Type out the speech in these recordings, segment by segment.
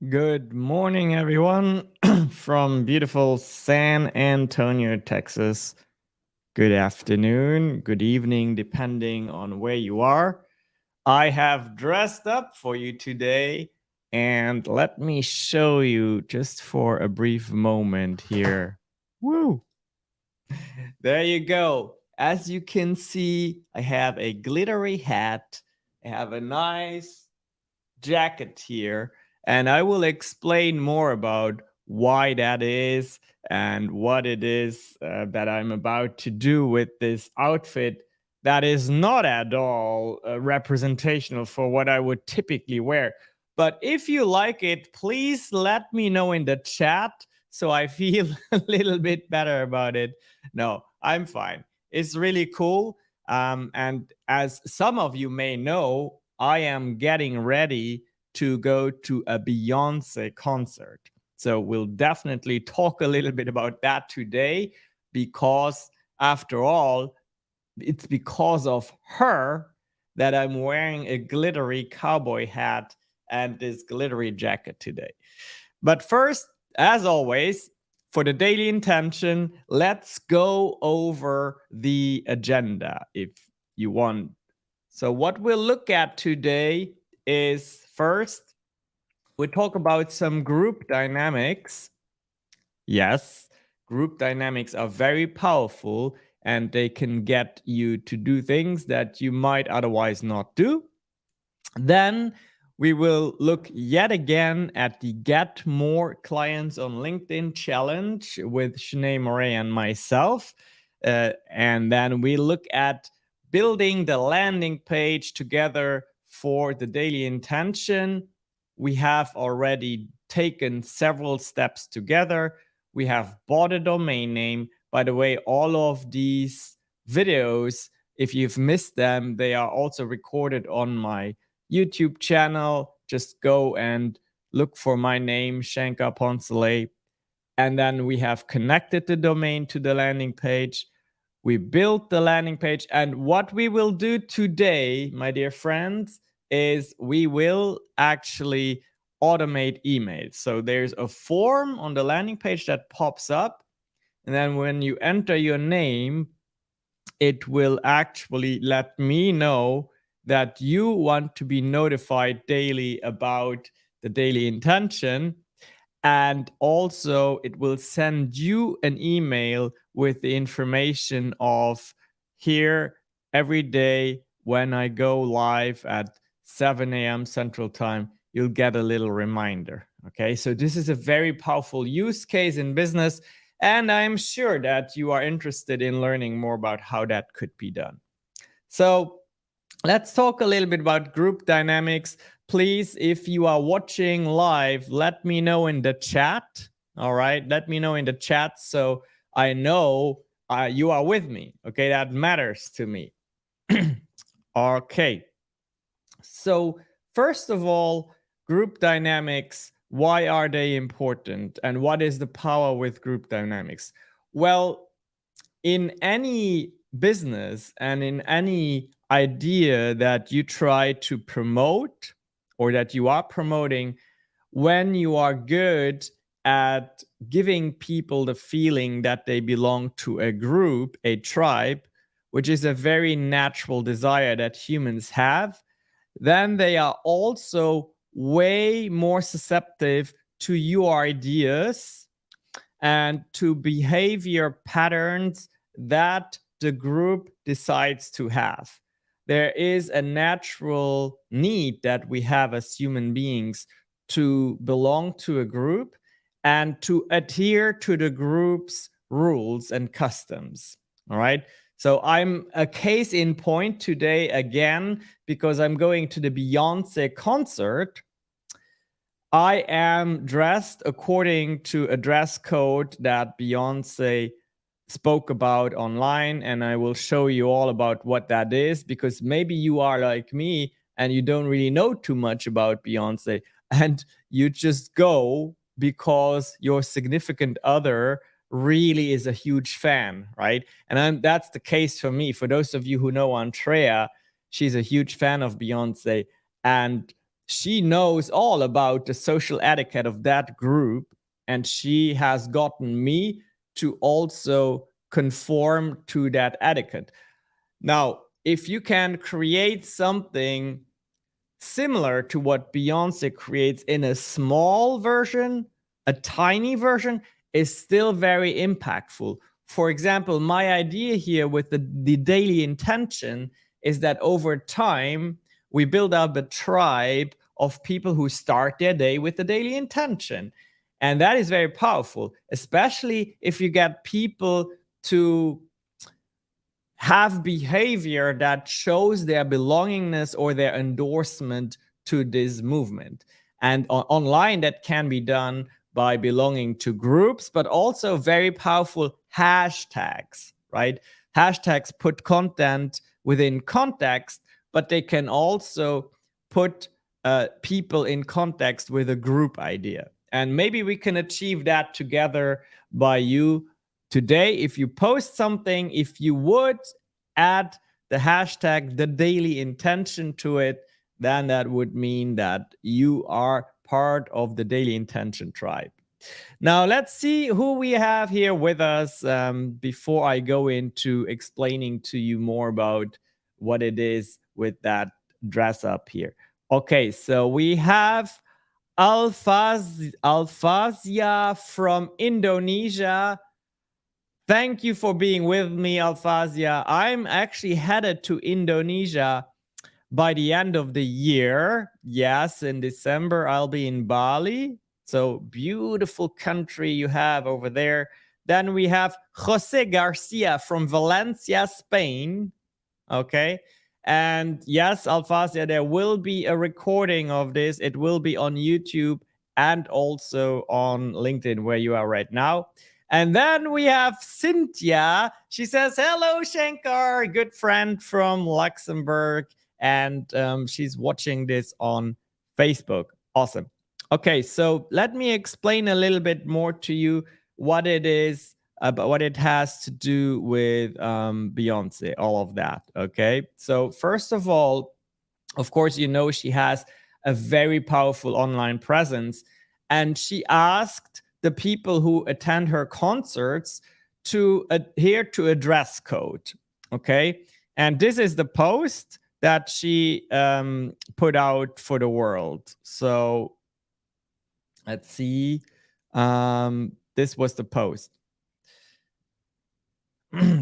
Good morning, everyone, from beautiful San Antonio, Texas. Good afternoon, good evening, depending on where you are. I have dressed up for you today, and let me show you just for a brief moment here. Woo! There you go. As you can see, I have a glittery hat. I have a nice jacket here, and I will explain more about why that is and what it is that I'm about to do with this outfit that is not at all representational for what I would typically wear. But if you like it, please let me know in the chat so I feel a little bit better about it. No, I'm fine. It's really cool. And as some of you may know, I am getting ready to go to a Beyonce concert. So we'll definitely talk a little bit about that today because, after all, it's because of her that I'm wearing a glittery cowboy hat and this glittery jacket today. But first, as always, for the daily intention, let's go over the agenda if you want. So, what we'll look at today is first, we talk about some group dynamics. Yes, group dynamics are very powerful and they can get you to do things that you might otherwise not do. Then we will look yet again at the Get More Clients on LinkedIn challenge with Shanae Moray and myself. And then we look at building the landing page together for the daily intention. We have already taken several steps together. We have bought a domain name. By the way, all of these videos, if you've missed them, they are also recorded on my YouTube channel. Just go and look for my name, Shankar Poncelet. And then we have connected the domain to the landing page. We built the landing page. And what we will do today, my dear friends, is we will actually automate emails. So there's a form on the landing page that pops up. And then when you enter your name, it will actually let me know that you want to be notified daily about the daily intention. And also, it will send you an email with the information of here every day when I go live at 7 a.m. Central Time, you'll get a little reminder. Okay, so this is a very powerful use case in business. And I'm sure that you are interested in learning more about how that could be done. So let's talk a little bit about group dynamics. Please, if you are watching live, let me know in the chat. All right, let me know in the chat so I know you are with me. Okay, that matters to me. Okay, so first of all, group dynamics, why are they important? And what is the power with group dynamics? Well, in any business and in any idea that you try to promote or that you are promoting, when you are good at giving people the feeling that they belong to a group, a tribe, which is a very natural desire that humans have, then they are also way more susceptible to your ideas and to behavior patterns that the group decides to have. There is a natural need that we have as human beings to belong to a group and to adhere to the group's rules and customs. All right. So I'm a case in point today again because I'm going to the Beyonce concert. I am dressed according to a dress code that Beyonce spoke about online, and I will show you all about what that is because maybe you are like me and you don't really know too much about Beyonce and you just go because your significant other really is a huge fan, right? And that's the case for me. For those of you who know Andrea, she's a huge fan of Beyonce, and she knows all about the social etiquette of that group, and she has gotten me to also conform to that etiquette. Now, if you can create something similar to what Beyonce creates in a small version, a tiny version, is still very impactful. For example, my idea here with the daily intention is that over time, we build up a tribe of people who start their day with the daily intention. And that is very powerful, especially if you get people to have behavior that shows their belongingness or their endorsement to this movement. And online, that can be done by belonging to groups, but also very powerful hashtags, right? Hashtags put content within context, but they can also put people in context with a group idea. And maybe we can achieve that together by you today. If you post something, if you would add the hashtag the daily intention to it, then that would mean that you are part of the daily intention tribe. Now let's see who we have here with us before I go into explaining to you more about what it is with that dress up here. Okay, so we have Alfazia from Indonesia. Thank you for being with me, Alfazia. I'm actually headed to Indonesia by the end of the year. Yes, in December, I'll be in Bali. So beautiful country you have over there. Then we have Jose Garcia from Valencia, Spain. Okay. And yes, Alfazia, there will be a recording of this. It will be on YouTube and also on LinkedIn, where you are right now. And then we have Cynthia. She says, hello, Shankar, good friend from Luxembourg. And she's watching this on Facebook. Awesome. Okay, so let me explain a little bit more to you what it is, about what it has to do with Beyonce, all of that. Okay, so first of all, of course, you know, she has a very powerful online presence, and she asked the people who attend her concerts to adhere to a dress code. Okay, and this is the post that she put out for the world. So let's see. This was the post.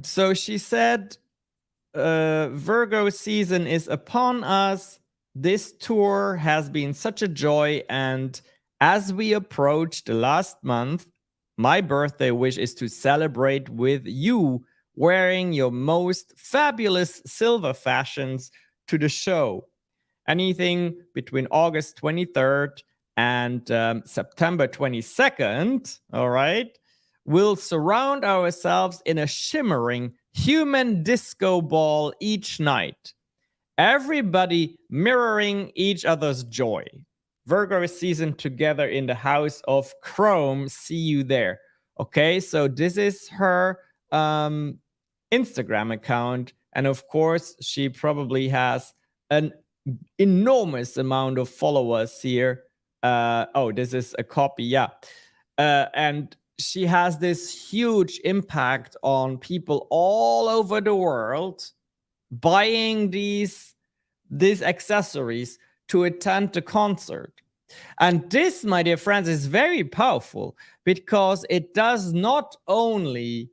So she said, Virgo season is upon us. This tour has been such a joy, and as we approach the last month, my birthday wish is to celebrate with you wearing your most fabulous silver fashions to the show. Anything between August 23rd and September 22nd, all right, we'll surround ourselves in a shimmering human disco ball each night. Everybody mirroring each other's joy. Virgo season together in the house of Chrome. See you there. Okay, so this is her Instagram account. And of course, she probably has an enormous amount of followers here. Oh, this is a copy. Yeah. And she has this huge impact on people all over the world buying these accessories to attend the concert. And this, my dear friends, is very powerful because it does not only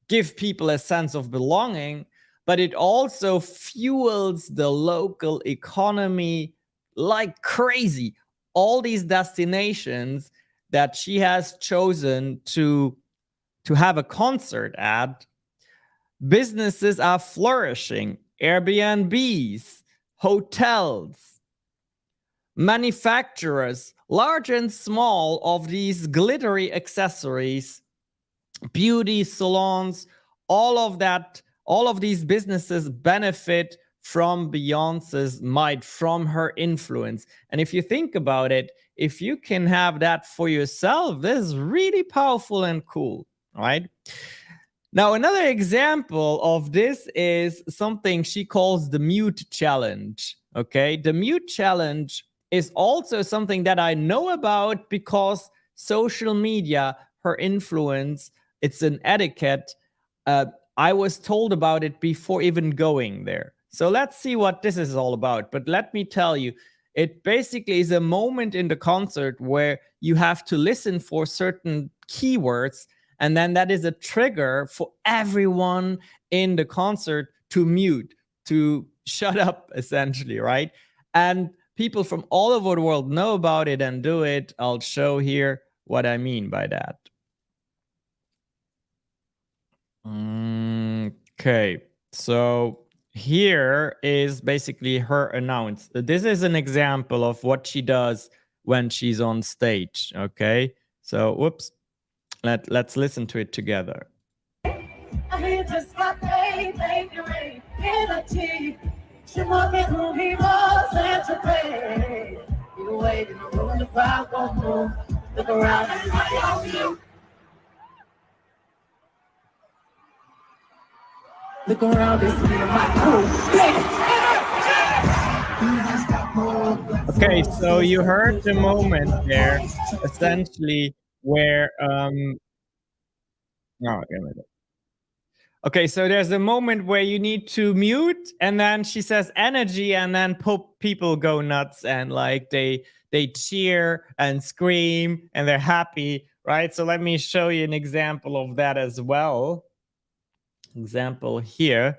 give people a sense of belonging, but it also fuels the local economy like crazy. All these destinations that she has chosen to have a concert at, businesses are flourishing. Airbnbs, hotels, manufacturers, large and small, of these glittery accessories, beauty salons, all of that, all of these businesses benefit from Beyonce's might, from her influence. And if you think about it, if you can have that for yourself, this is really powerful and cool, right? Now, another example of this is something she calls the mute challenge. Okay, the mute challenge is also something that I know about because social media, her influence, it's an etiquette. I was told about it before even going there. So let's see what this is all about. But let me tell you, it basically is a moment in the concert where you have to listen for certain keywords, and then that is a trigger for everyone in the concert to mute, to shut up, essentially, right? And people from all over the world know about it and do it. I'll show here what I mean by that. Okay, so here is basically her announce. This is an example of what she does when she's on stage. Okay, so whoops, let's listen to it together. I just got paid, energy. She walking who he was and to pay. You wait in the room, the crowd gon' move. Look around, everybody on you. Look around, this is my crew. Okay, so you heard the moment there, essentially, where no, okay, so there's a moment where you need to mute, and then she says energy, and then people go nuts and like they cheer and scream and they're happy, right? So let me show you an example of that as well. Example here.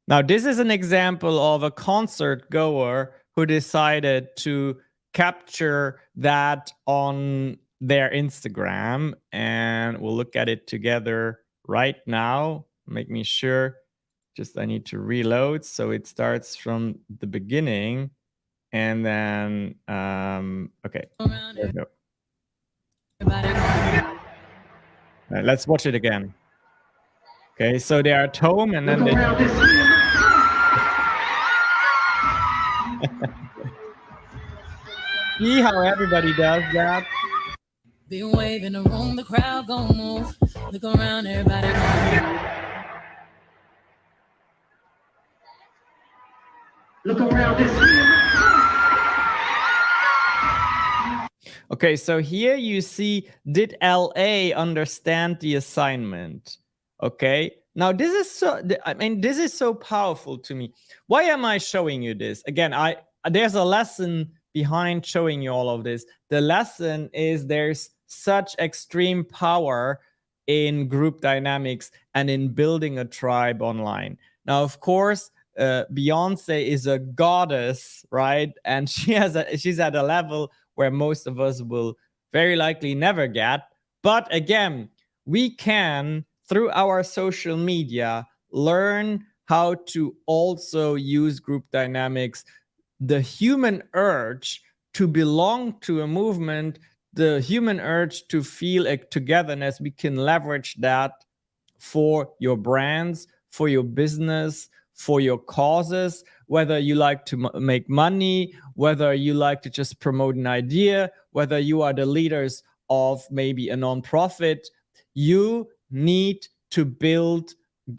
Now, this is an example of a concert goer who decided to capture that on their Instagram, and we'll look at it together right now. Make me sure. Just I need to reload, so it starts from the beginning, and then okay, there we go. Let's watch it again. Okay, so they are at home, and then they see how everybody does that. Be waving around, the crowd gon' move. Look around, everybody gon' look around this. Okay, so here you see, did LA understand the assignment? Okay, now this is so, I mean, this is so powerful to me. Why am I showing you this? Again, there's a lesson behind showing you all of this. The lesson is there's such extreme power in group dynamics and in building a tribe online. Now, of course, Beyonce is a goddess, right? And she's at a level where most of us will very likely never get. But again, we can, through our social media, learn how to also use group dynamics, the human urge to belong to a movement, the human urge to feel a togetherness. We can leverage that for your brands, for your business, for your causes, whether you like to make money, whether you like to just promote an idea, whether you are the leaders of maybe a nonprofit. You need to build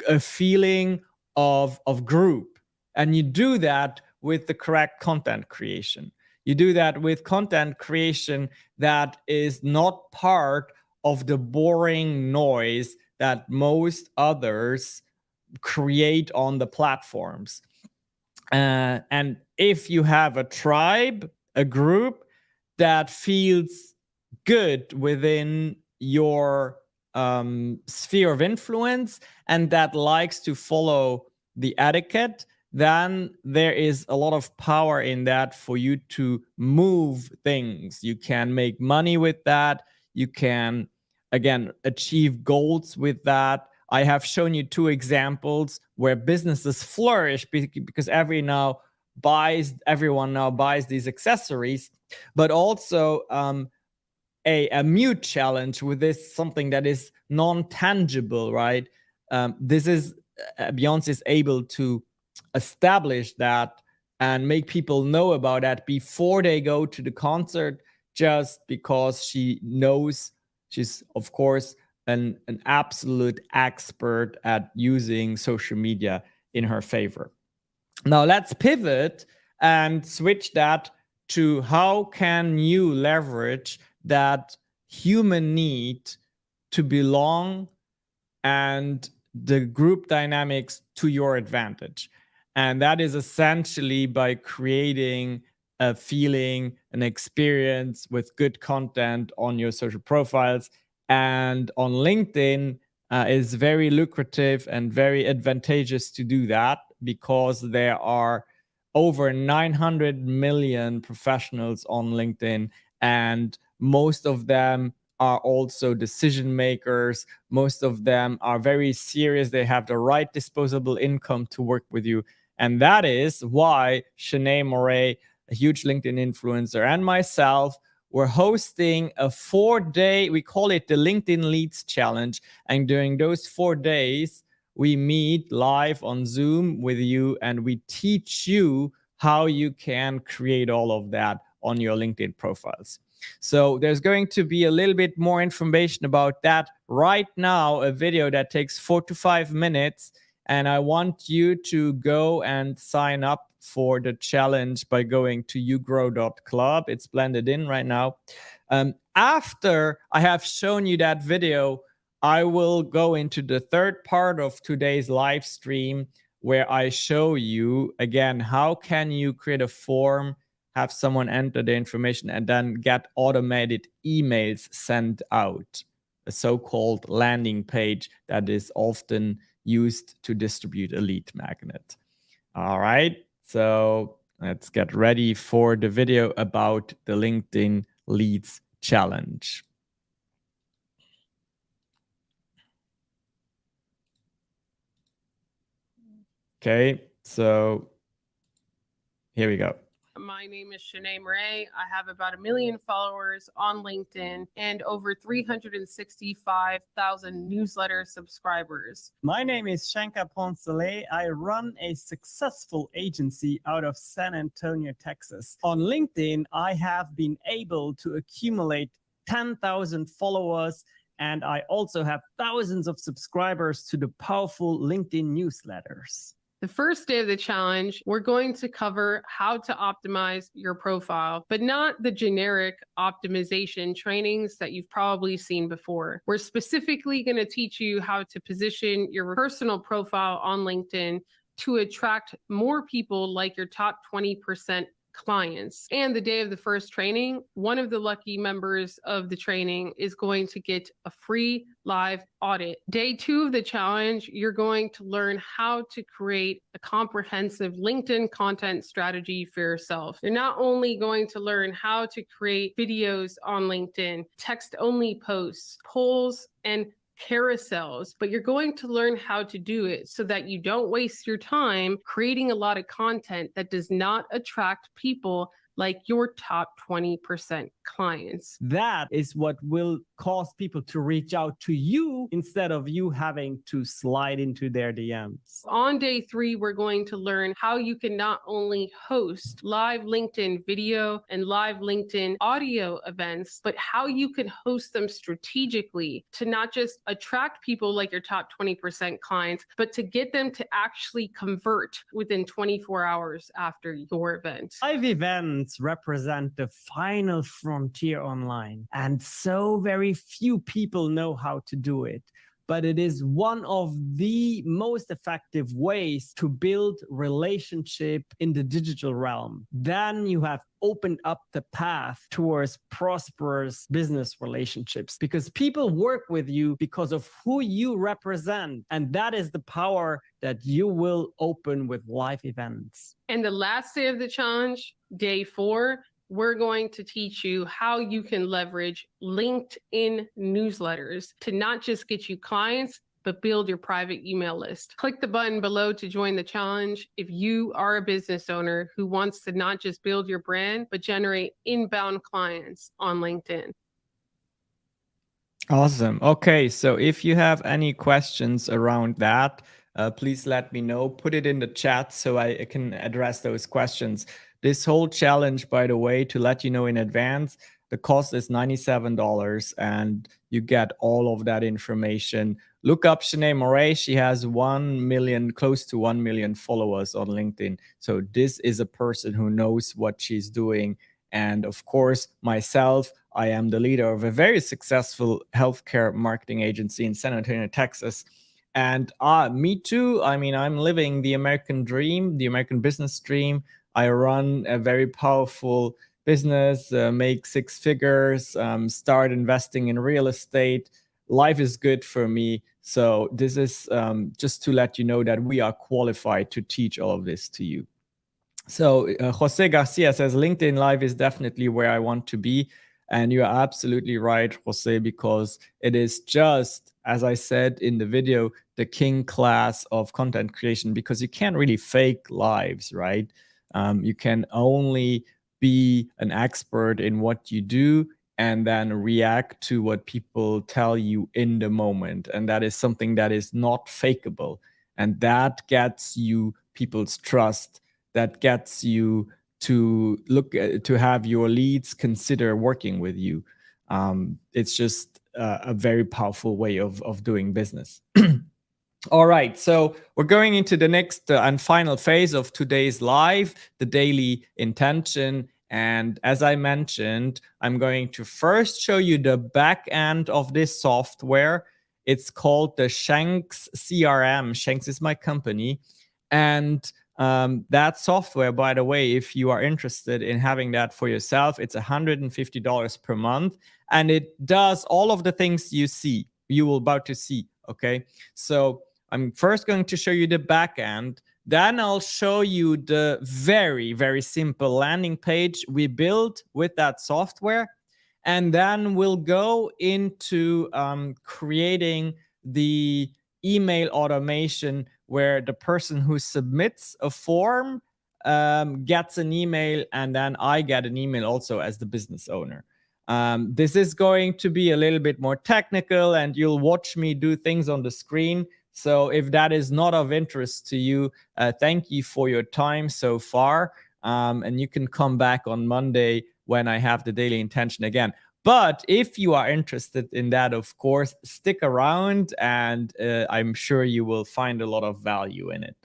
a feeling of group, and you do that with the correct content creation. You do that with content creation that is not part of the boring noise that most others create on the platforms. And if you have a tribe, a group that feels good within your sphere of influence and that likes to follow the etiquette, then there is a lot of power in that for you to move things. You can make money with that. You can, again, achieve goals with that. I have shown you two examples where businesses flourish because everyone now buys these accessories, but also a mute challenge with this, something that is non-tangible, right? This is Beyonce is able to establish that and make people know about that before they go to the concert, just because she knows she's, of course, an absolute expert at using social media in her favor. Now let's pivot and switch that to how can you leverage that human need to belong and the group dynamics to your advantage. And that is essentially by creating a feeling, an experience with good content on your social profiles. And on LinkedIn is very lucrative and very advantageous to do that, because there are over 900 million professionals on LinkedIn, and most of them are also decision makers. Most of them are very serious. They have the right disposable income to work with you. And that is why Shanae Moret, a huge LinkedIn influencer, and myself were hosting a 4-day, we call it the LinkedIn Leads Challenge. And during those 4 days, we meet live on Zoom with you, and we teach you how you can create all of that on your LinkedIn profiles. So there's going to be a little bit more information about that right now, a video that takes 4 to 5 minutes. And I want you to go and sign up for the challenge by going to ugrow.club. It's blended in right now. After I have shown you that video, I will go into the third part of today's live stream, where I show you again, how can you create a form, have someone enter the information, and then get automated emails sent out, a so-called landing page that is often used to distribute a lead magnet. All right, so let's get ready for the video about the LinkedIn Leads Challenge. Okay, so here we go. My name is Shanae Moret. I have about 1 million followers on LinkedIn and over 365,000 newsletter subscribers. My name is Shanka Poncelet. I run a successful agency out of San Antonio, Texas. On LinkedIn, I have been able to accumulate 10,000 followers, and I also have thousands of subscribers to the powerful LinkedIn newsletters. The first day of the challenge, we're going to cover how to optimize your profile, but not the generic optimization trainings that you've probably seen before. We're specifically going to teach you how to position your personal profile on LinkedIn to attract more people like your top 20% clients. And the day of the first training, one of the lucky members of the training is going to get a free live audit. Day 2 of the challenge, you're going to learn how to create a comprehensive LinkedIn content strategy for yourself. You're not only going to learn how to create videos on LinkedIn, text-only posts, polls, and carousels, but you're going to learn how to do it so that you don't waste your time creating a lot of content that does not attract people like your top 20% clients. That is what will cause people to reach out to you instead of you having to slide into their DMs. On day 3, we're going to learn how you can not only host live LinkedIn video and live LinkedIn audio events, but how you can host them strategically to not just attract people like your top 20% clients, but to get them to actually convert within 24 hours after your event. Live events represent the final frontier online, and so very few people know how to do it. But it is one of the most effective ways to build relationship in the digital realm. Then you have opened up the path towards prosperous business relationships, because people work with you because of who you represent. And that is the power that you will open with live events. And the last day of the challenge, day 4, we're going to teach you how you can leverage LinkedIn newsletters to not just get you clients, but build your private email list. Click the button below to join the challenge if you are a business owner who wants to not just build your brand, but generate inbound clients on LinkedIn. Awesome. Okay, so if you have any questions around that, please let me know. Put it in the chat so I can address those questions. This whole challenge, by the way, to let you know in advance, the cost is $97 and you get all of that information. Look up Shanae Moray. She has 1 million, close to 1 million followers on LinkedIn. So this is a person who knows what she's doing. And of course, myself, I am the leader of a very successful healthcare marketing agency in San Antonio, Texas. And me too. I mean, I'm living the American dream, the American business dream. I run a very powerful business, make 6 figures, start investing in real estate. Life is good for me. So this is just to let you know that we are qualified to teach all of this to you. So Jose Garcia says, LinkedIn Live is definitely where I want to be. And you're absolutely right, Jose, because it is just, as I said in the video, the king class of content creation, because you can't really fake lives, right? You can only be an expert in what you do and then react to what people tell you in the moment. And that is something that is not fakeable. And that gets you people's trust. That gets you to to have your leads consider working with you. It's just a very powerful way of doing business. All right, so we're going into the next and final phase of today's live, the daily intention. And as I mentioned, I'm going to first show you the back end of this software. It's called the Shanks CRM. Shanks is my company. And that software, by the way, if you are interested in having that for yourself, it's $150 per month. And it does all of the things you will about to see, okay? So I'm first going to show you the back end. Then I'll show you the very, very simple landing page we built with that software. And then we'll go into creating the email automation where the person who submits a form gets an email, and then I get an email also as the business owner. This is going to be a little bit more technical, and you'll watch me do things on the screen. So if that is not of interest to you, thank you for your time so far. And you can come back on Monday when I have the daily intention again. But if you are interested in that, of course, stick around, and I'm sure you will find a lot of value in it.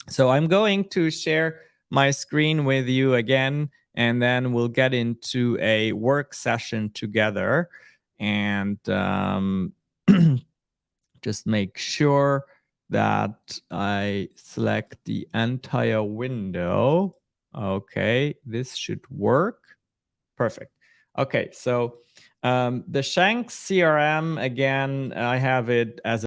So I'm going to share my screen with you again, and then we'll get into a work session together. And just make sure that I select the entire window. Okay, this should work. Perfect. Okay, so the Shanks CRM, again, I have it as